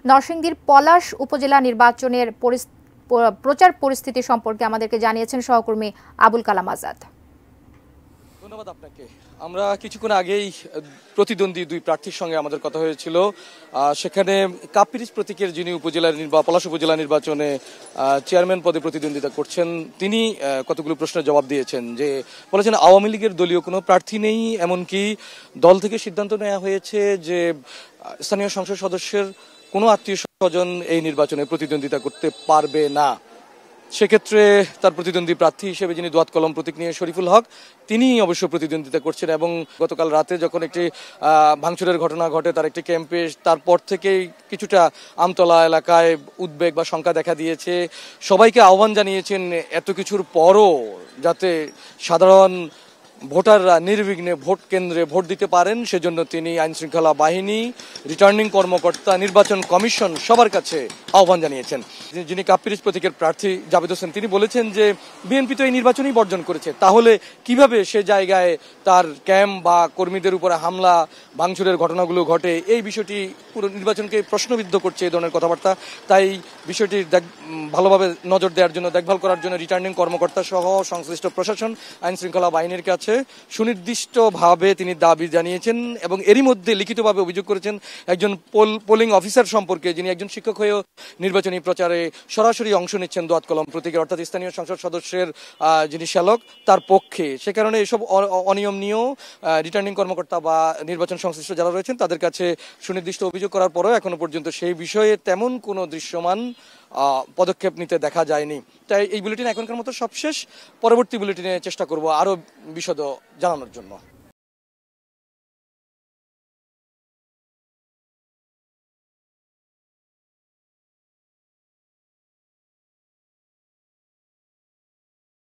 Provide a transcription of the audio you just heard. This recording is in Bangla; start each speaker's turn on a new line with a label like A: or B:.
A: নরসিংদীর পলাশ উপজেলা নির্বাচনের প্রচার পরিস্থিতি সম্পর্কে আমাদেরকে জানিয়েছেন সহকর্মী আবুল কালাম আজাদ।
B: ধন্যবাদ আপনাকে। আমরা কিছুক্ষণ আগেই প্রতিদ্বন্দ্বী দুই প্রার্থীর সঙ্গে আমাদের কথা হয়েছিল। সেখানে কাপ্পিরিচ প্রতীকের যিনি পলাশ উপজেলা নির্বাচনে চেয়ারম্যান পদে প্রতিদ্বন্দ্বিতা করছেন, তিনি কতগুলো প্রশ্নের জবাব দিয়েছেন। যে বলেছেন আওয়ামী লীগের দলীয় কোনো প্রার্থী নেই, এমনকি দল থেকে সিদ্ধান্ত নেওয়া হয়েছে যে স্থানীয় সংসদ সদস্যের কোনো আত্মীয় স্বজন এই নির্বাচনে প্রতিদ্বন্দ্বিতা করতে পারবে না। সেক্ষেত্রে তার প্রতিদ্বন্দ্বী প্রার্থী হিসেবে যিনি দোয়াত কলম প্রতীক নিয়ে শরীফুল হক, তিনি অবশ্য প্রতিদ্বন্দ্বিতা করছেন। এবং গতকাল রাতে যখন একটি ভাঙচুরের ঘটনা ঘটে তার একটি ক্যাম্পে, তারপর থেকেই কিছুটা আমতলা এলাকায় উদ্বেগ বা শঙ্কা দেখা দিয়েছে। সবাইকে আহ্বান জানিয়েছেন এত কিছুর পরও যাতে সাধারণ ভোটাররা নির্বিঘ্নে ভোট কেন্দ্রে ভোট দিতে পারেন, সেজন্য তিনি আইনশৃঙ্খলা বাহিনী, রিটার্নিং কর্মকর্তা, নির্বাচন কমিশন সবার কাছে আহ্বান জানিয়েছেন। যিনি কাপ্পিরিচ প্রতীকের প্রার্থী জাবেদ হোসেন, তিনি বলেছেন যে বিএনপি তো এই নির্বাচনই বর্জন করেছে, তাহলে কিভাবে সে জায়গায় তার ক্যাম্প বা কর্মীদের উপরে হামলা ভাঙচুরের ঘটনাগুলো ঘটে, এই বিষয়টি পুরো নির্বাচনকে প্রশ্নবিদ্ধ করছে এই ধরনের কথাবার্তা। তাই বিষয়টি ভালোভাবে নজর দেওয়ার জন্য, দেখভাল করার জন্য রিটার্নিং কর্মকর্তা সহ সংশ্লিষ্ট প্রশাসন, আইনশৃঙ্খলা বাহিনীর কাছে সুনির্দিষ্টভাবে তিনি দাবি জানিয়েছেন। এবং এরই মধ্যে লিখিতভাবে অভিযোগ করেছেন একজন পোলিং অফিসার সম্পর্কে, যিনি একজন শিক্ষক হয়েও নির্বাচনী প্রচারে সরাসরি অংশ নিচ্ছেন দোয়াত কলম প্রতীকের, অর্থাৎ স্থানীয় সংসদ সদস্যের যিনি শ্যালক, তার পক্ষে। সে কারণে এসব অনিয়ম নিয়েও রিটার্নিং কর্মকর্তা বা নির্বাচন সংশ্লিষ্ট যারা রয়েছেন তাদের কাছে সুনির্দিষ্ট অভিযোগ করার পরেও এখনো পর্যন্ত সেই বিষয়ে তেমন কোনো দৃশ্যমান পদক্ষেপ নিতে দেখা যায়নি। তাই এই বুলেটিন এখনকার মতো সবশেষ। পরবর্তী বুলেটিনে চেষ্টা করব আরো বিশদ জানানোর জন্য।